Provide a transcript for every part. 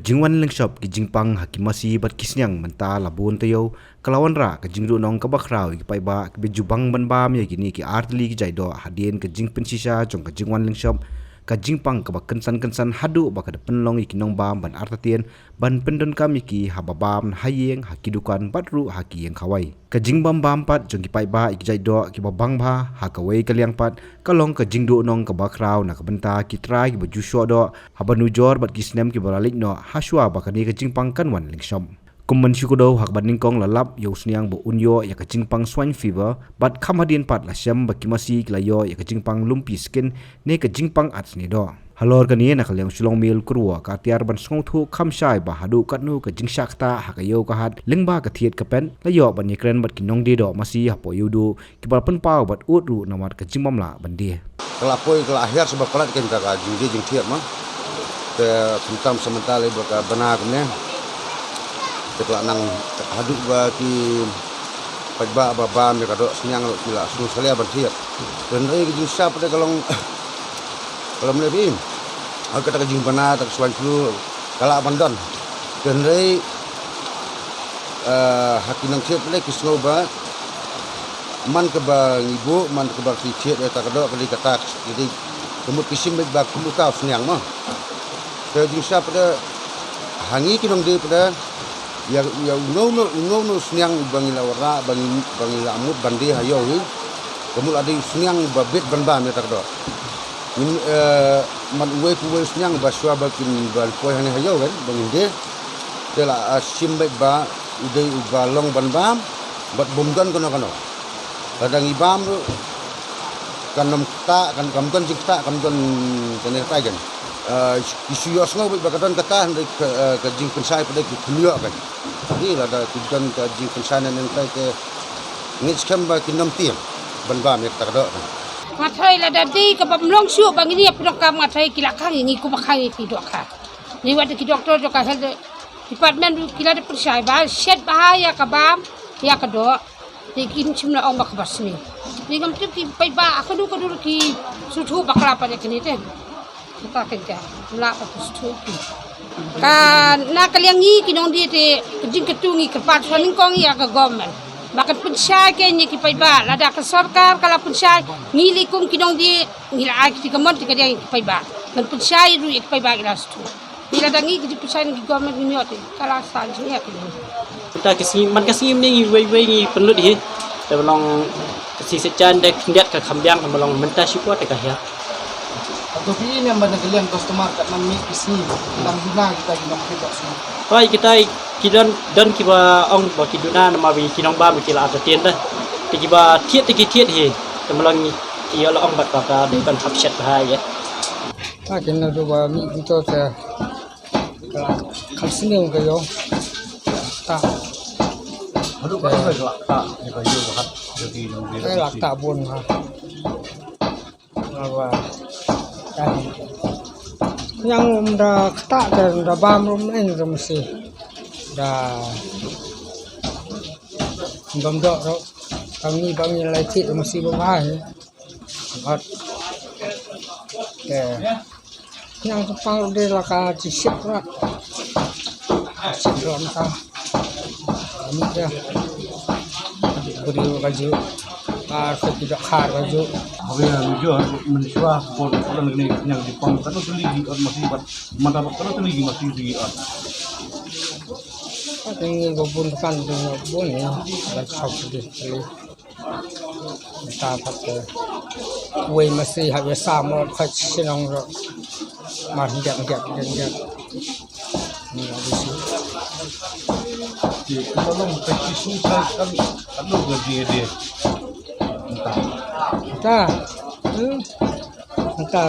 jingwan lengshop ki jingpang hakimasi bat kisnyang menta labun tayo kalawan ra ka jingru nong ka bakraw ki paiba ki bejubang banbam ya gini ki artli ki jaido hadien ka jing pensisa jong ka jingwan lengshop ka jingpang ka kensan hadu ba ka penlong ki nong bam ban artatien ban pendon kami ki hababam hayeng hakidukan batru haki yang kawai ka jingbam bam pat jong ki paiba ki jaido ki babang ba hakawai kaliang pat kalong ka jingdu nong ka bakraw na ka benta ki trai ki bejusho do habanu jor bat kisnem ki baralik no haswa ba ka ni ka jingpang kanwan lengshop Kuman syukudo hak banding kong lalap yo sniang bo unyo ya kacing pang swine fever bat kamadian pat la syam baki masi klayo ya kacing pang lumpi skin ne kacing pang ats ni do halor kani na kalyang sulong mil kurwa ka tiar ban song thu kham shai ba hadu katnu ka jing shakta hakayo ka hat lengba ka thiet ka pen layo ban ni kren bat kinong de do masi hapo yudu ki bar pen pau bat utru namat kacing mamla bandi kelapoi ke akhir sebab pelat kan ka jing thiet mah ke sentam sementara ba benar ne Ketua nang haduk bagi pajba babam ya kadok senyang sila su salia bertiap dan rei ke jusah pada kalau melebi aku kata jing bana tak suan flu kala bandon dan rei hakin nang tiap le kisno ba man ke ba ibu man ke ba tiap ya tak kadok kali kata jadi kemut kisim ba kumuka senyang mah ke jusah pada hangi kinong de pada ya no senyang bangila wara bangila amut bandi hayo hi kemul ada senyang babet banbam ya takdo min man uwe senyang baswa bakin ban poi hani hayo kan bangin de dela simbe ba udai ubalong banbam bat bomdan kono kadang ibam kanom ta kan kamton cikta kamton keneta kan isu yosno bakatan kata ke jing pensai pada kuliah kan jadi ada tujuan ke jing pensai nan ke ngis kamba kinam tiam banbam ya tak ada ngathai la dadi ke bamlong su bang ini apro kam ngathai kilakang ini ku bakhai ti dokha ni wat ki doktor jo ka health department kila de pensai ba shet bahaya ka bam ya ka do ni kin chimna ong bak basni ni gam tip ki pai ba akadu ki sutu bakla pa ne kini te kita kerja mula patus tuki kan nak kaliangi kinong dia te kejing ketungi kepat soaling kong ya ke government makan pensai ke ni ki paiba lada ke sarkar kala pensai ngili kum kinong dia ngila ai ki kemon ti dia ki paiba kan pensai ru ki paiba ila stu bila dangi ki pensai ni government ni ote kala sanji ya ki kita man kasi ni wei ni penlut hi te belong kasi secan dek ndiat ka khambyang belong menta syukur te ka ya atau ini yang banyak kalian customer kat nami kisni dalam guna kita guna kita semua. Baik kita dan kita ong bagi guna nama bagi kinong ba bagi la atien dah. Tiba tiet he temelang ia la ong bat kata di ban hapset bahaya. Kena coba mi kita se kalsini ong kayo. Tak. aduh kalau tak kayo hat jadi Tak pun ha. Apa yang dah ketak dan dah bam rumah dah mesti dah bam dok kami lecet mesti berbahaya buat yang sepang dia laka cisip lah cisip lah kami dah beri baju tidak khar baju Habis jujur meniswa orang ini yang di pom kan tu lagi masih buat mata kan tu lagi masih di ini gabung kan dengan gabung ya laptop di sini kita pakai kue masih habis sama pakai senang ro masih dia ini habis di kalau pakai susah kan lu dia entah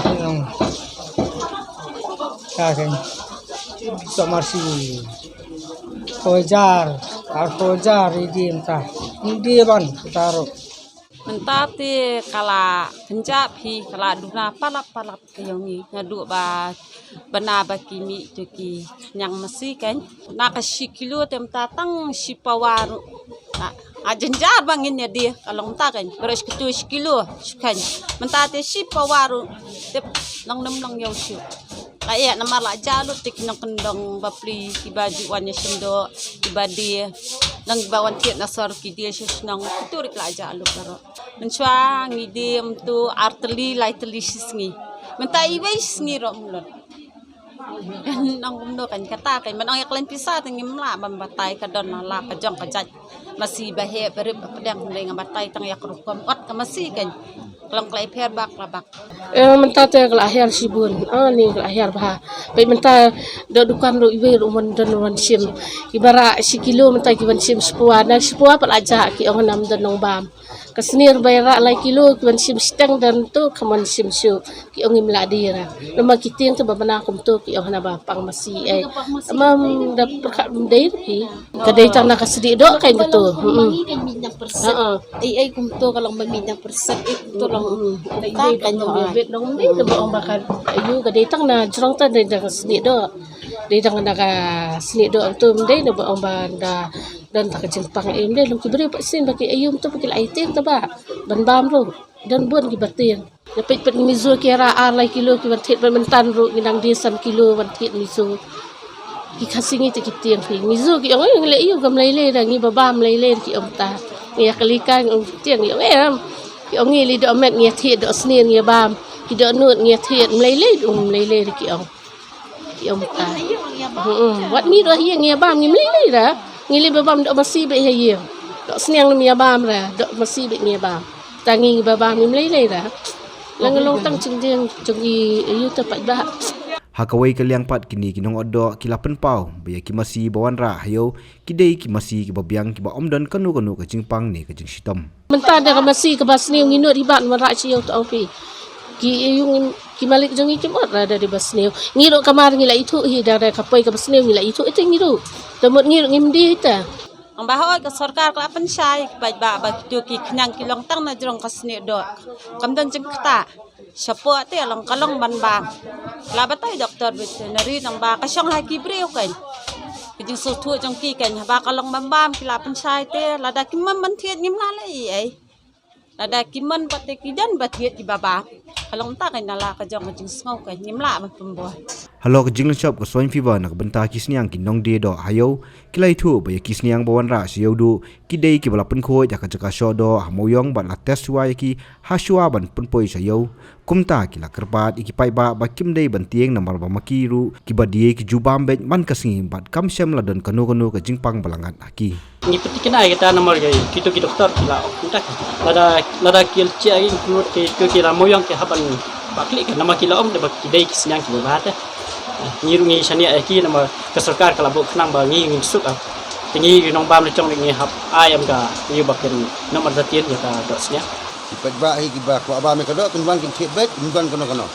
senang kan somasi Kojar ini entah ini ban taruh mentate kala pencap hi kala duna palap kayongi ngadu ba bana ba kimi tuki yang mesi kan nak kilo tem tatang sipawaru ajenjar bangin ya dia kalau entah kan beres ketu kilo kan mentate sipawaru tep long nem long yau Kaya nama la jalut tik nang kendong bapli baju wannya sendo ibadi nang bawan tiat nasar ki dia nang turik la jalut karo menchwa ngidi tu arteli laiteli sisngi mentai wais ngi ro mulon nang umno kan kata kan man ang yaklen pisa tengim la mambatai kadon la kajong kajaj masih bahe berib pedang leng batai tang yak rukom ot ka masih kan kelang klai per bak labak Mentah te kelahir sibun, ni kelahir bah. Baik mentah dukan ru iwe ru mon dan wan sim. Ibarat sikilo mentah kiban sim sepua, dan sepua pat aja ki orang nam dan nong bam. Kesenir bayar lai kilo kiban sim steng dan tu kaman sim su ki orang imla dira. Nama kiting tu babana kum tu ki orang naba pang masih Amam dah perkat mendai pi. Kadai tang nak sedih dok kain betul. Ai kum tu kalau meminang persen itu long kan bebet dong ni de bang bakal ayu ka datang na jrong ta de sni do de dang na ka sni do tu mendai de bang banda dan tak jempang em de lu ki beri pak sin baki ayu tu baki lai tem ta ba ban bam ru dan bon ki batin de pet pet mizo ki ra ar lai kilo ki ban thet ban mentan ru nginang di san kilo ban thet mizo ki khasingi te ki tiang pi mizo ki ong le ayu gam lai le da ngi babam lai le ki om ta ngi kalika ong tiang ngi em ki ông nghe li do met nghe thiệt do sneer nghe bam ki do nut nghe thiệt mlei le ki ông ta wat mi do hi nghe bam ni mlei le ra ngi li bam do masih be hi do sneer nghe bam ra do masih be nghe bam ta ngi bam ni mlei le ra lang long tang chung ding chung i yu ta pat ba Hakawai kaliang pat kini kinong odo kilapan pau baya ki masih bawan ra hayo kidai ki masih ki babiang ki ba omdan kanu ke jingpang ni ke jing sitom. Mentah dah masih ke basni nginut ribat marak siau tu api. Ki yung ki malik jong i kemot ra dari basni. Ngiruk kamar ngila itu hi dari kapai ke basni ngila itu ngiru. Temut ngiruk ngimdi ita. ang bahoy ka sarkar ka pensai baik ba ba tu ki knyang kilong tang na jrong kasne do kamdan jeng kta sapo te long kalong ban ba la batai doktor veterinary nang ba ka syang lagi breu kan kijing so thu jong ki kan ba kalong ban bam kila pensai te la da kimman man thiet ngim la lai ai la da kimman pate kidan ba thiet di baba kalong ta kan nala ka jong jing ngau kan ngim la man pembo Halo ke jinglan shop ke swine fever nak benta kisniang ki nong de do hayo kilai thu ba kisniang bawan ra siyo du kidei ki balapan khoi jaka jaka sho do hamoyong ban la test wa ki hasua ban punpoi sayo kumta ki la kerpat iki pai ba kim dei ban tieng namar ba makiru ki badie ki jubam bet man kasingi bat kam sem la don kanu ke jingpang balangan aki ni peti kena kita nomor gay kita ki doktor kila kuntak lada kil ci ay include ki la moyong ki haban bakli kan nama kila om de bak kidei kisniang ki babata ngirungi sania aki nama ke sarkar kala bok nang ba ngi suk a tingi nong bam le chong ngi hap ayam ka yu bakin nomor zatien ya ka dosnya Ipat ba hi ki ba ko aba me ka do kun wan kin thit bet kun wan kono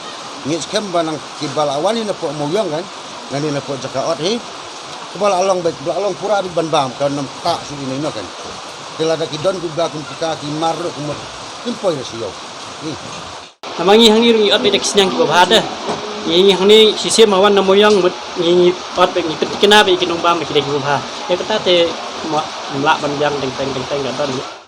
ngi skem ba nang ki bala awan ni na po mo yong kan ngani na po jaka ot hi ko bala along bet bala along pura bi ban bam kan nam ta su ni no kan kila da ki don ku ba kun ka ki mar ko mo kun poi na siyo ni namangi hangirungi ot be kisniang ki babata ini hani sisi mawan na moyang mut ini ot be ni ketikena be kinong bam ki de ki babha ya kata te ma mla ban yang teng teng ga don